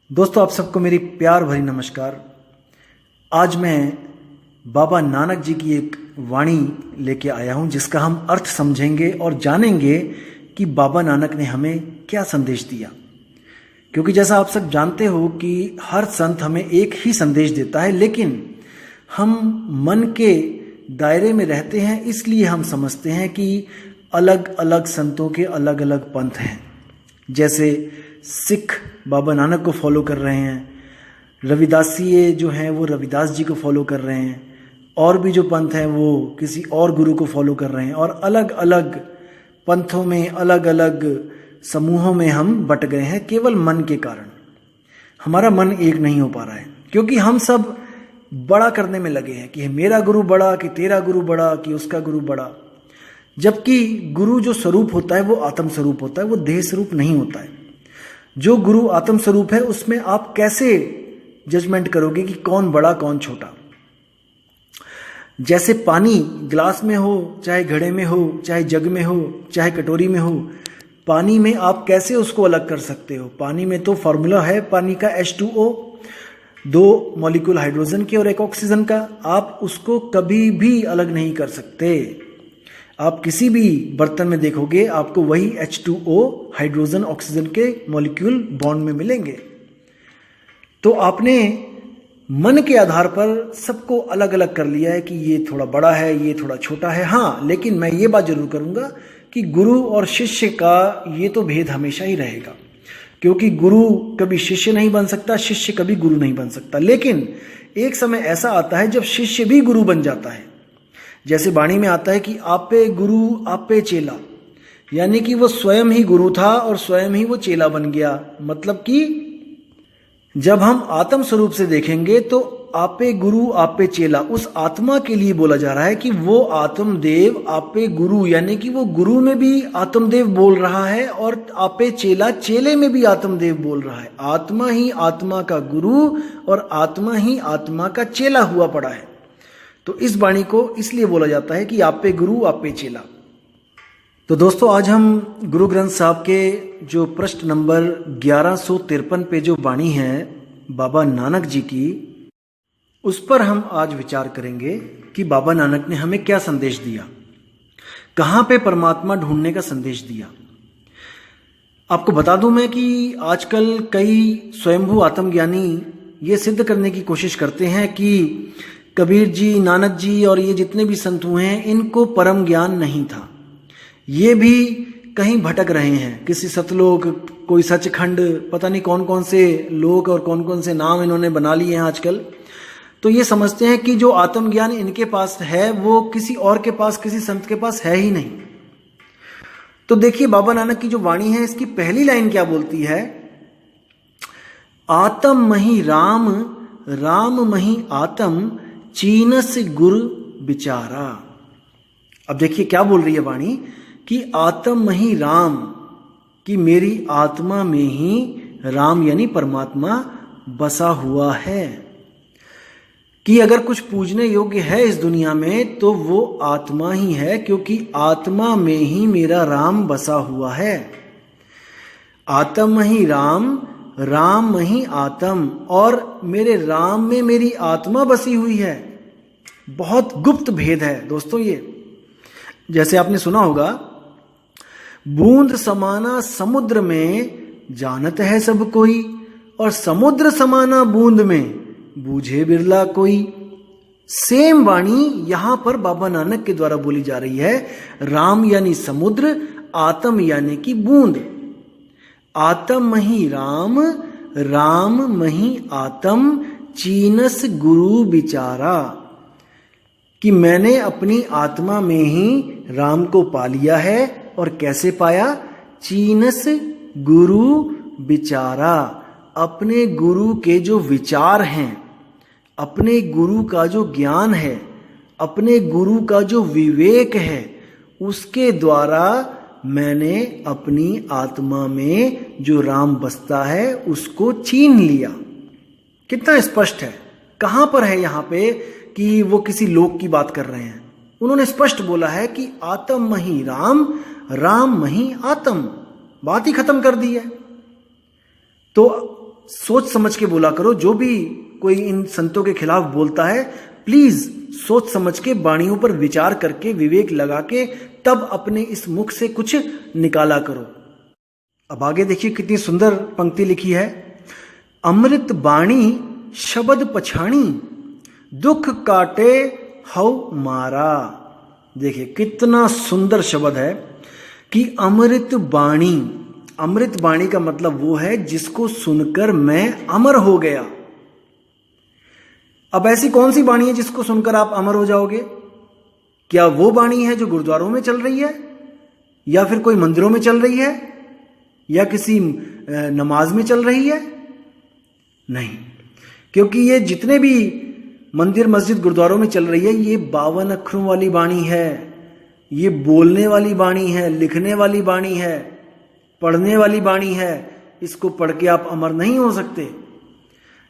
दोस्तों, आप सबको मेरी प्यार भरी नमस्कार। आज मैं बाबा नानक जी की एक वाणी लेके आया हूं, जिसका हम अर्थ समझेंगे और जानेंगे कि बाबा नानक ने हमें क्या संदेश दिया। क्योंकि जैसा आप सब जानते हो कि हर संत हमें एक ही संदेश देता है, लेकिन हम मन के दायरे में रहते हैं, इसलिए हम समझते हैं कि अलग अलग संतों के अलग अलग पंथ हैं। जैसे सिख बाबा नानक को फॉलो कर रहे हैं, रविदासीय जो हैं वो रविदास जी को फॉलो कर रहे हैं, और भी जो पंथ हैं वो किसी और गुरु को फॉलो कर रहे हैं, और अलग अलग पंथों में अलग अलग समूहों में हम बट गए हैं केवल मन के कारण। हमारा मन एक नहीं हो पा रहा है, क्योंकि हम सब बड़ा करने में लगे हैं कि मेरा गुरु बड़ा, कि तेरा गुरु बड़ा, कि उसका गुरु बड़ा। जबकि गुरु जो स्वरूप होता है वो आत्म स्वरूप होता है, वो देह स्वरूप नहीं होता है। जो गुरु आत्म स्वरूप है उसमें आप कैसे जजमेंट करोगे कि कौन बड़ा कौन छोटा। जैसे पानी ग्लास में हो, चाहे घड़े में हो, चाहे जग में हो, चाहे कटोरी में हो, पानी में आप कैसे उसको अलग कर सकते हो। पानी में तो फॉर्मूला है पानी का H2O, 2 मॉलिक्यूल हाइड्रोजन के और 1 ऑक्सीजन का। आप उसको कभी भी अलग नहीं कर सकते। आप किसी भी बर्तन में देखोगे आपको वही H2O हाइड्रोजन ऑक्सीजन के मॉलिक्यूल बॉन्ड में मिलेंगे। तो आपने मन के आधार पर सबको अलग अलग कर लिया है कि ये थोड़ा बड़ा है, ये थोड़ा छोटा है। हाँ, लेकिन मैं ये बात जरूर करूंगा कि गुरु और शिष्य का ये तो भेद हमेशा ही रहेगा, क्योंकि गुरु कभी शिष्य नहीं बन सकता, शिष्य कभी गुरु नहीं बन सकता। लेकिन एक समय ऐसा आता है जब शिष्य भी गुरु बन जाता है। जैसे वाणी में आता है कि आपे गुरु आपे चेला, यानी कि वो स्वयं ही गुरु था और स्वयं ही वो चेला बन गया। मतलब कि जब हम आत्म स्वरूप से देखेंगे तो आपे गुरु आपे चेला उस आत्मा के लिए बोला जा रहा है कि वो आत्मदेव आपे गुरु, यानी कि वो गुरु में भी आत्मदेव बोल रहा है और आपे चेला चेले में भी आत्मदेव बोल रहा है। आत्मा ही आत्मा का गुरु और आत्मा ही आत्मा का चेला हुआ पड़ा है। तो इस वाणी को इसलिए बोला जाता है कि आपे गुरु आपे चेला। तो दोस्तों, आज हम गुरु ग्रंथ साहब के जो प्रश्न नंबर 1153 पे जो वाणी है बाबा नानक जी की, उस पर हम आज विचार करेंगे कि बाबा नानक ने हमें क्या संदेश दिया, कहाँ पे परमात्मा ढूंढने का संदेश दिया। आपको बता दूं मैं कि आजकल कई स्वयंभू आत्मज्ञानी ये सिद्ध करने की कोशिश करते हैं कि कबीर जी, नानक जी और ये जितने भी संत हुए हैं इनको परम ज्ञान नहीं था। ये भी कहीं भटक रहे हैं, किसी सतलोक, कोई सचखंड, पता नहीं कौन कौन से लोक और कौन कौन से नाम इन्होंने बना लिए हैं आजकल। तो ये समझते हैं कि जो आत्मज्ञान इनके पास है वो किसी और के पास, किसी संत के पास है ही नहीं। तो देखिए बाबा नानक की जो वाणी है इसकी पहली लाइन क्या बोलती है, आत्म मही राम, राम मही आत्म, चीनस गुरु बिचारा। अब देखिए क्या बोल रही है वाणी कि आत्म मही राम, कि मेरी आत्मा में ही राम यानी परमात्मा बसा हुआ है। कि अगर कुछ पूजने योग्य है इस दुनिया में तो वो आत्मा ही है, क्योंकि आत्मा में ही मेरा राम बसा हुआ है। आत्म ही राम, राम ही आत्म, और मेरे राम में मेरी आत्मा बसी हुई है। बहुत गुप्त भेद है दोस्तों ये। जैसे आपने सुना होगा, बूंद समाना समुद्र में जानत है सब कोई, और समुद्र समाना बूंद में बूझे बिरला कोई। सेम वाणी यहां पर बाबा नानक के द्वारा बोली जा रही है। राम यानी समुद्र, आत्म यानी कि बूंद। आत्म मही राम, राम मही आत्म, चीनस गुरु बिचारा। कि मैंने अपनी आत्मा में ही राम को पा लिया है। और कैसे पाया, चीनस गुरु बिचारा। अपने गुरु के जो विचार हैं, अपने गुरु का जो ज्ञान है, अपने गुरु का जो विवेक है, उसके द्वारा मैंने अपनी आत्मा में जो राम बसता है उसको छीन लिया। कितना स्पष्ट है, कहां पर है यहां पे कि वो किसी लोक की बात कर रहे हैं। उन्होंने स्पष्ट बोला है कि आत्म मही राम, राम मही आत्म। बात ही खत्म कर दी है। तो सोच समझ के बोला करो। जो भी कोई इन संतों के खिलाफ बोलता है, प्लीज सोच समझ के, वाणियों पर विचार करके, विवेक लगा के तब अपने इस मुख से कुछ निकाला करो। अब आगे देखिए कितनी सुंदर पंक्ति लिखी है। अमृत बाणी शब्द पछाणी, दुख काटे हौ मारा। देखिए कितना सुंदर शब्द है कि अमृत बाणी। अमृत बाणी का मतलब वो है जिसको सुनकर मैं अमर हो गया। अब ऐसी कौन सी बाणी है जिसको सुनकर आप अमर हो जाओगे? क्या वो बाणी है जो गुरुद्वारों में चल रही है, या फिर कोई मंदिरों में चल रही है, या किसी नमाज में चल रही है? नहीं, क्योंकि ये जितने भी मंदिर मस्जिद गुरुद्वारों में चल रही है, ये 52 अक्षरों वाली बाणी है, ये बोलने वाली बाणी है, लिखने वाली बाणी है, पढ़ने वाली बाणी है। इसको पढ़ के आप अमर नहीं हो सकते।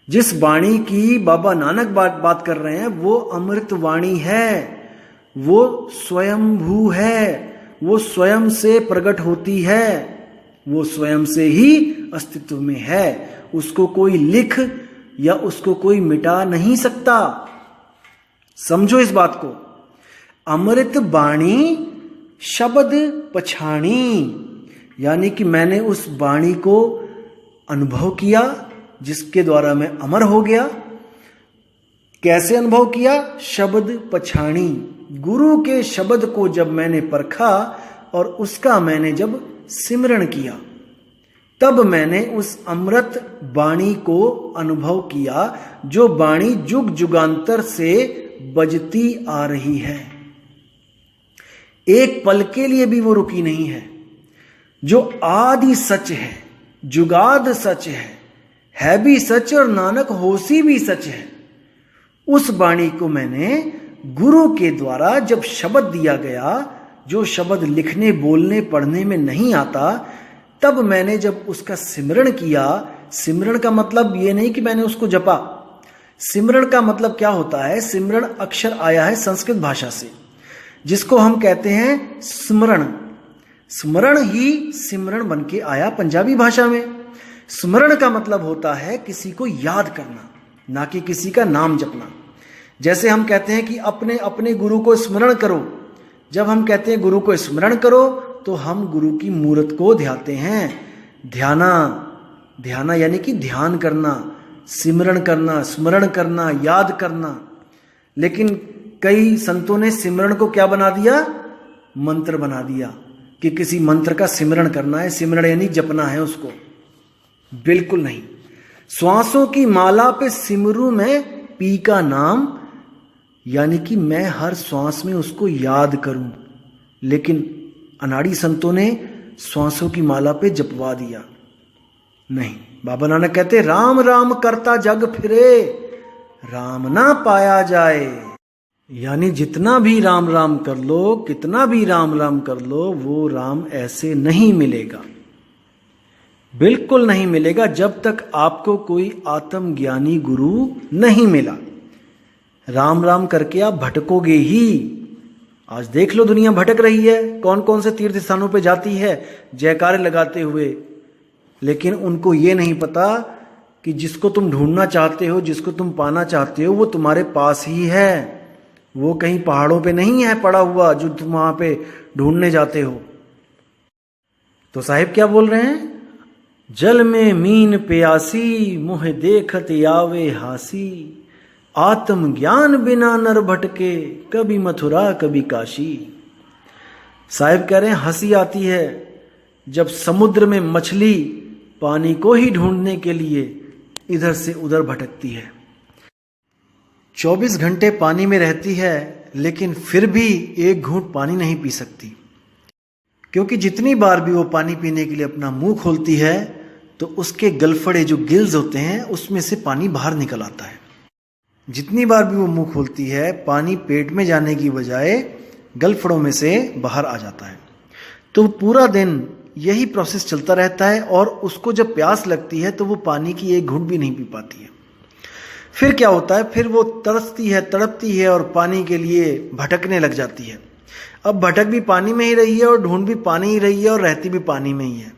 जिस बाणी की बाबा नानक बात कर रहे हैं वो अमृत वाणी है, वो स्वयंभू है, वो स्वयं से प्रकट होती है, वो स्वयं से ही अस्तित्व में है। उसको कोई लिख या उसको कोई मिटा नहीं सकता। समझो इस बात को। अमृत बाणी शब्द पछाणी, यानी कि मैंने उस वाणी को अनुभव किया जिसके द्वारा मैं अमर हो गया। कैसे अनुभव किया? शब्द पछाणी, गुरु के शब्द को जब मैंने परखा और उसका मैंने जब सिमरण किया, तब मैंने उस अमृत वाणी को अनुभव किया, जो वाणी जुग जुगांतर से बजती आ रही है। एक पल के लिए भी वो रुकी नहीं है। जो आदि सच है, जुगाद सच है भी सच और नानक होसी भी सच है। उस वाणी को मैंने गुरु के द्वारा जब शब्द दिया गया, जो शब्द लिखने बोलने पढ़ने में नहीं आता, तब मैंने जब उसका सिमरण किया। सिमरण का मतलब ये नहीं कि मैंने उसको जपा। सिमरण का मतलब क्या होता है? सिमरण अक्षर आया है संस्कृत भाषा से, जिसको हम कहते हैं स्मरण। स्मरण ही सिमरण बन के आया पंजाबी भाषा में। स्मरण का मतलब होता है किसी को याद करना, ना कि किसी का नाम जपना। जैसे हम कहते हैं कि अपने अपने गुरु को स्मरण करो। जब हम कहते हैं गुरु को स्मरण करो, तो हम गुरु की मूर्त को ध्याते हैं। ध्याना यानी कि ध्यान करना, सिमरण करना, स्मरण करना, याद करना। लेकिन कई संतों ने सिमरण को क्या बना दिया? मंत्र बना दिया कि किसी मंत्र का सिमरण करना है। सिमरण यानी जपना है उसको। बिल्कुल नहीं। श्वासों की माला पे सिमरू में पी का नाम, यानी कि मैं हर श्वास में उसको याद करूं। लेकिन अनाड़ी संतों ने श्वासों की माला पे जपवा दिया। नहीं, बाबा नानक कहते राम राम करता जग फिरे, राम ना पाया जाए। यानी जितना भी राम राम कर लो, कितना भी राम राम कर लो, वो राम ऐसे नहीं मिलेगा। बिल्कुल नहीं मिलेगा जब तक आपको कोई आत्मज्ञानी गुरु नहीं मिला। राम राम करके आप भटकोगे ही। आज देख लो दुनिया भटक रही है, कौन कौन से तीर्थ स्थानों पे जाती है जयकारे लगाते हुए, लेकिन उनको ये नहीं पता कि जिसको तुम ढूंढना चाहते हो, जिसको तुम पाना चाहते हो, वो तुम्हारे पास ही है। वो कहीं पहाड़ों पे नहीं है पड़ा हुआ जो तुम वहां पे ढूंढने जाते हो। तो साहिब क्या बोल रहे हैं? जल में मीन प्यासी, मुह देखत आवे हासी, आत्म ज्ञान बिना नर भटके, कभी मथुरा कभी काशी। साहिब कह रहे हैं हंसी आती है जब समुद्र में मछली पानी को ही ढूंढने के लिए इधर से उधर भटकती है। 24 घंटे पानी में रहती है, लेकिन फिर भी एक घूंट पानी नहीं पी सकती, क्योंकि जितनी बार भी वो पानी पीने के लिए अपना मुंह खोलती है, तो उसके गलफड़े जो गिल्स होते हैं उसमें से पानी बाहर निकल आता है। जितनी बार भी वो मुंह खोलती है, पानी पेट में जाने की बजाय गलफड़ों में से बाहर आ जाता है। तो पूरा दिन यही प्रोसेस चलता रहता है, और उसको जब प्यास लगती है तो वो पानी की एक घूंट भी नहीं पी पाती है। फिर क्या होता है? फिर वो तरसती है, तड़पती है और पानी के लिए भटकने लग जाती है। अब भटक भी पानी में ही रही है और ढूंढ भी पानी ही रही है और रहती भी पानी में ही है।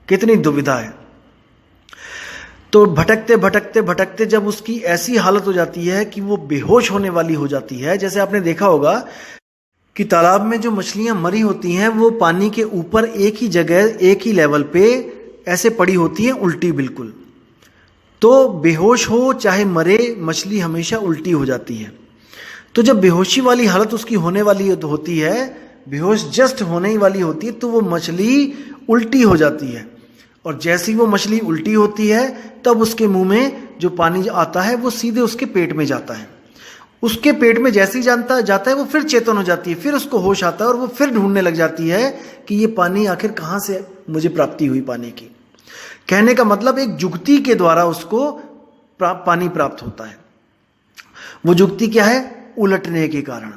कितनी दुविधा है। तो भटकते भटकते भटकते जब उसकी ऐसी हालत हो जाती है कि वो बेहोश होने वाली हो जाती है, जैसे आपने देखा होगा कि तालाब में जो मछलियां मरी होती हैं वो पानी के ऊपर एक ही जगह एक ही लेवल पे ऐसे पड़ी होती हैं उल्टी बिल्कुल। तो बेहोश हो चाहे मरे, मछली हमेशा उल्टी हो जाती है। तो जब बेहोशी वाली हालत उसकी होने वाली होती है, बेहोश जस्ट होने ही वाली होती है, तो वो मछली उल्टी हो जाती है। और जैसी वो मछली उल्टी होती है तब उसके मुंह में जो पानी आता है वो सीधे उसके पेट में जाता है। उसके पेट में जैसे ही जाता है वो फिर चेतन हो जाती है, फिर उसको होश आता है और वो फिर ढूंढने लग जाती है कि ये पानी आखिर कहाँ से मुझे प्राप्ति हुई पानी की। कहने का मतलब एक जुगती के द्वारा उसको पानी प्राप्त होता है। वो जुगती क्या है? उलटने के कारण।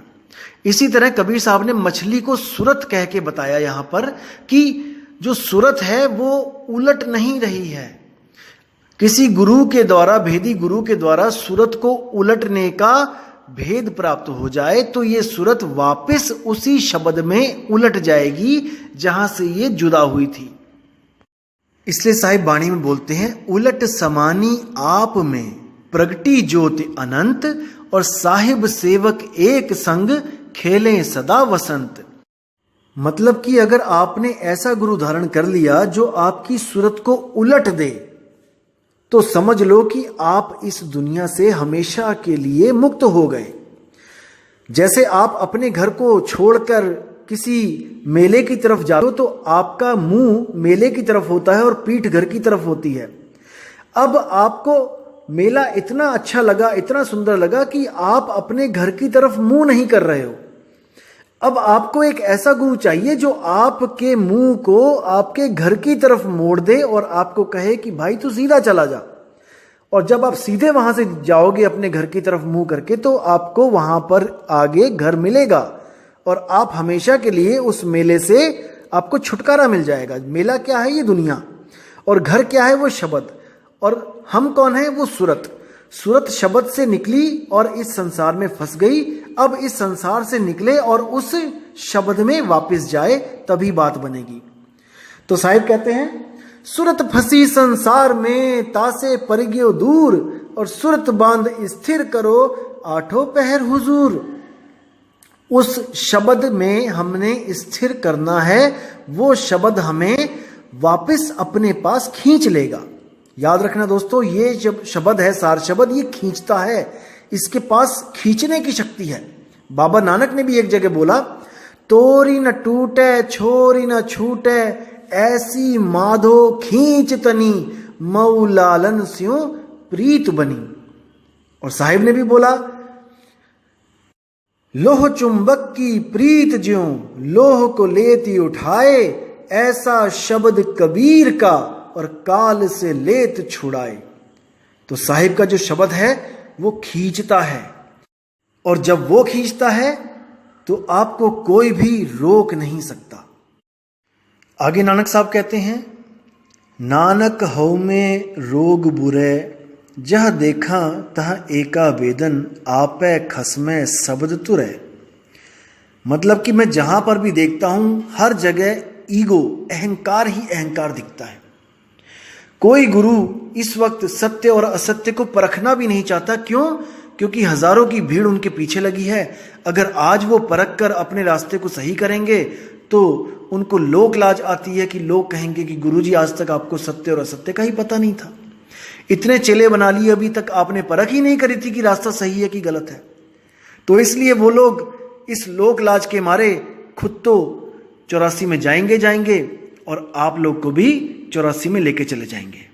इसी तरह कबीर साहब ने मछली को सूरत कह के बताया यहां पर कि जो सूरत है वो उलट नहीं रही है। किसी गुरु के द्वारा, भेदी गुरु के द्वारा सूरत को उलटने का भेद प्राप्त हो जाए तो ये सूरत वापस उसी शब्द में उलट जाएगी जहां से ये जुदा हुई थी। इसलिए साहिब बाणी में बोलते हैं, उलट समानी आप में प्रगटी ज्योति अनंत, और साहिब सेवक एक संग खेलें सदा वसंत। मतलब कि अगर आपने ऐसा गुरु धारण कर लिया जो आपकी सूरत को उलट दे तो समझ लो कि आप इस दुनिया से हमेशा के लिए मुक्त हो गए। जैसे आप अपने घर को छोड़कर किसी मेले की तरफ जाते हो तो आपका मुंह मेले की तरफ होता है और पीठ घर की तरफ होती है। अब आपको मेला इतना अच्छा लगा, इतना सुंदर लगा कि आप अपने घर की तरफ मुंह नहीं कर रहे हो। अब आपको एक ऐसा गुरु चाहिए जो आपके मुंह को आपके घर की तरफ मोड़ दे और आपको कहे कि भाई तू सीधा चला जा। और जब आप सीधे वहां से जाओगे अपने घर की तरफ मुंह करके तो आपको वहां पर आगे घर मिलेगा और आप हमेशा के लिए उस मेले से आपको छुटकारा मिल जाएगा। मेला क्या है? ये दुनिया। और घर क्या है? वो शब्द। और हम कौन है? वो सूरत। सूरत शब्द से निकली और इस संसार में फंस गई। अब इस संसार से निकले और उस शब्द में वापस जाए तभी बात बनेगी। तो साहिब कहते हैं, सूरत फंसी संसार में तासे परिग्यो दूर, और सूरत बांध स्थिर करो आठों पहर हुजूर। उस शब्द में हमने स्थिर करना है, वो शब्द हमें वापस अपने पास खींच लेगा। याद रखना दोस्तों, ये जब शब्द है सार शब्द, ये खींचता है, इसके पास खींचने की शक्ति है। बाबा नानक ने भी एक जगह बोला, तोरी न टूटे छोरी न छूटे, ऐसी माधो खींच तनी, मऊ लालन स्यों प्रीत बनी। और साहिब ने भी बोला, लोह चुंबक की प्रीत ज्यों लोह को लेती उठाए, ऐसा शब्द कबीर का और काल से लेत छुड़ाए। तो साहिब का जो शब्द है वो खींचता है, और जब वो खींचता है तो आपको कोई भी रोक नहीं सकता। आगे नानक साहब कहते हैं, नानक हऊ में रोग बुरे, जह देखा तह एका वेदन, आपे खसमे शब्द तुरे। मतलब कि मैं जहां पर भी देखता हूं हर जगह ईगो, अहंकार ही अहंकार दिखता है। कोई गुरु इस वक्त सत्य और असत्य को परखना भी नहीं चाहता। क्यों? क्योंकि हजारों की भीड़ उनके पीछे लगी है। अगर आज वो परख कर अपने रास्ते को सही करेंगे तो उनको लोक लाज आती है कि लोग कहेंगे कि गुरुजी आज तक आपको सत्य और असत्य का ही पता नहीं था, इतने चेले बना लिए, अभी तक आपने परख ही नहीं करी थी कि रास्ता सही है कि गलत है। तो इसलिए वो लोग इस लोक लाज के मारे खुद तो 84 में जाएंगे और आप लोग को भी 84 में लेके चले जाएंगे।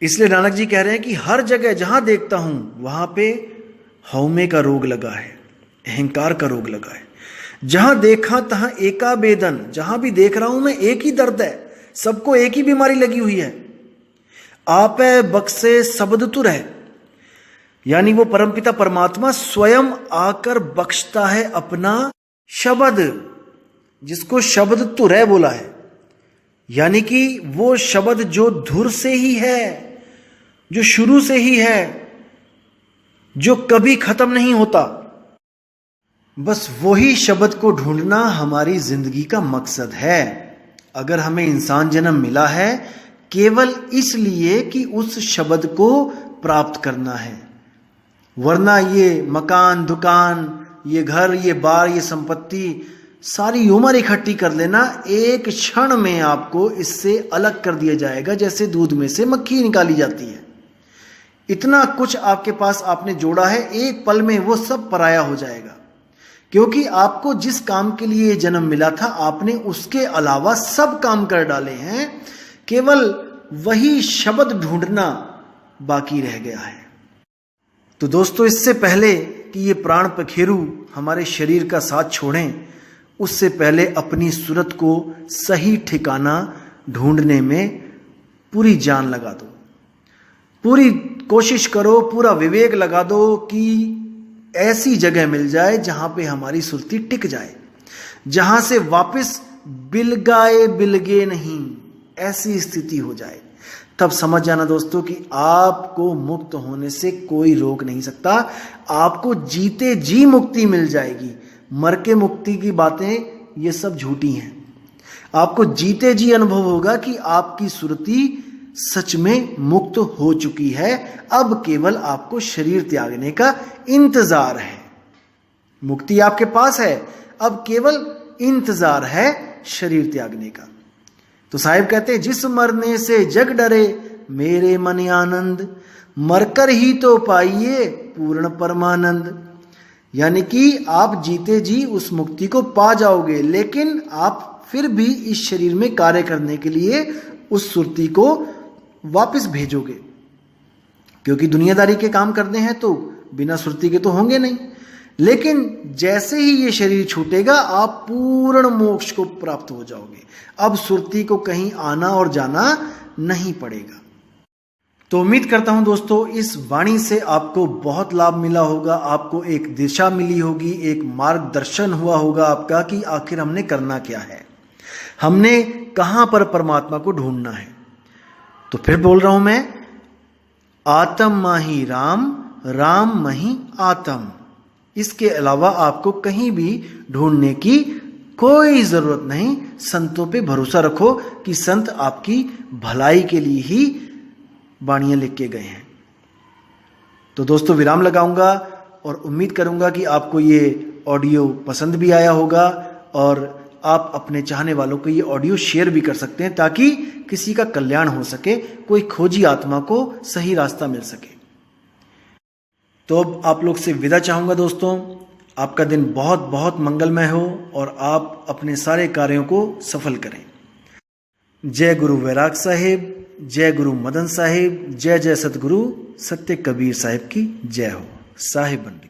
इसलिए नानक जी कह रहे हैं कि हर जगह जहां देखता हूं वहां पे हौमे का रोग लगा है, अहंकार का रोग लगा है। जहां देखा तहां एका बेदन, जहां भी देख रहा हूं मैं एक ही दर्द है, सबको एक ही बीमारी लगी हुई है। आपे बख्शे शब्द तुर है, यानी वो परमपिता परमात्मा स्वयं आकर बख्शता है अपना शब्द, जिसको शब्द तुरै बोला है। यानी कि वो शब्द जो धुर से ही है, जो शुरू से ही है, जो कभी खत्म नहीं होता, बस वही शब्द को ढूंढना हमारी जिंदगी का मकसद है। अगर हमें इंसान जन्म मिला है केवल इसलिए कि उस शब्द को प्राप्त करना है। वरना ये मकान, दुकान, ये घर, ये बार, ये संपत्ति सारी उम्र इकट्ठी कर लेना, एक क्षण में आपको इससे अलग कर दिया जाएगा, जैसे दूध में से मक्खी निकाली जाती है। इतना कुछ आपके पास आपने जोड़ा है, एक पल में वो सब पराया हो जाएगा। क्योंकि आपको जिस काम के लिए जन्म मिला था, आपने उसके अलावा सब काम कर डाले हैं, केवल वही शब्द ढूंढना बाकी रह गया है। तो दोस्तों, इससे पहले कि ये प्राण पखेरु हमारे शरीर का साथ छोड़ें, उससे पहले अपनी सूरत को सही ठिकाना ढूंढने में पूरी जान लगा दो, पूरी कोशिश करो, पूरा विवेक लगा दो कि ऐसी जगह मिल जाए जहां पे हमारी सुरती टिक जाए, जहां से वापस बिलगे नहीं, ऐसी स्थिति हो जाए। तब समझ जाना दोस्तों कि आपको मुक्त होने से कोई रोक नहीं सकता। आपको जीते जी मुक्ति मिल जाएगी। मर के मुक्ति की बातें ये सब झूठी हैं। आपको जीते जी अनुभव होगा कि आपकी सुरती सच में मुक्त हो चुकी है। अब केवल आपको शरीर त्यागने का इंतजार है। मुक्ति आपके पास है, अब केवल इंतजार है शरीर त्यागने का। तो साहिब कहते हैं, जिस मरने से जग डरे मेरे मन आनंद, मरकर ही तो पाइए पूर्ण परमानंद। यानी कि आप जीते जी उस मुक्ति को पा जाओगे, लेकिन आप फिर भी इस शरीर में कार्य करने के लिए उस सुरती को वापस भेजोगे, क्योंकि दुनियादारी के काम करने हैं तो बिना सुरती के तो होंगे नहीं। लेकिन जैसे ही ये शरीर छूटेगा, आप पूर्ण मोक्ष को प्राप्त हो जाओगे। अब सुरती को कहीं आना और जाना नहीं पड़ेगा। तो उम्मीद करता हूं दोस्तों, इस वाणी से आपको बहुत लाभ मिला होगा, आपको एक दिशा मिली होगी, एक मार्गदर्शन हुआ होगा आपका कि आखिर हमने करना क्या है, हमने कहां पर परमात्मा को ढूंढना है। तो फिर बोल रहा हूं मैं, आत्म माही राम, राम मही आत्म। इसके अलावा आपको कहीं भी ढूंढने की कोई जरूरत नहीं। संतों पे भरोसा रखो कि संत आपकी भलाई के लिए ही वाणियां लिख के गए हैं। तो दोस्तों, विराम लगाऊंगा और उम्मीद करूंगा कि आपको ये ऑडियो पसंद भी आया होगा और आप अपने चाहने वालों को ये ऑडियो शेयर भी कर सकते हैं, ताकि किसी का कल्याण हो सके, कोई खोजी आत्मा को सही रास्ता मिल सके। तो अब आप लोग से विदा चाहूंगा दोस्तों। आपका दिन बहुत बहुत मंगलमय हो और आप अपने सारे कार्यों को सफल करें। जय गुरु वैराग साहिब, जय गुरु मदन साहिब, जय जय सतगुरु सत्य कबीर साहिब की जय हो। साहिब बंदी।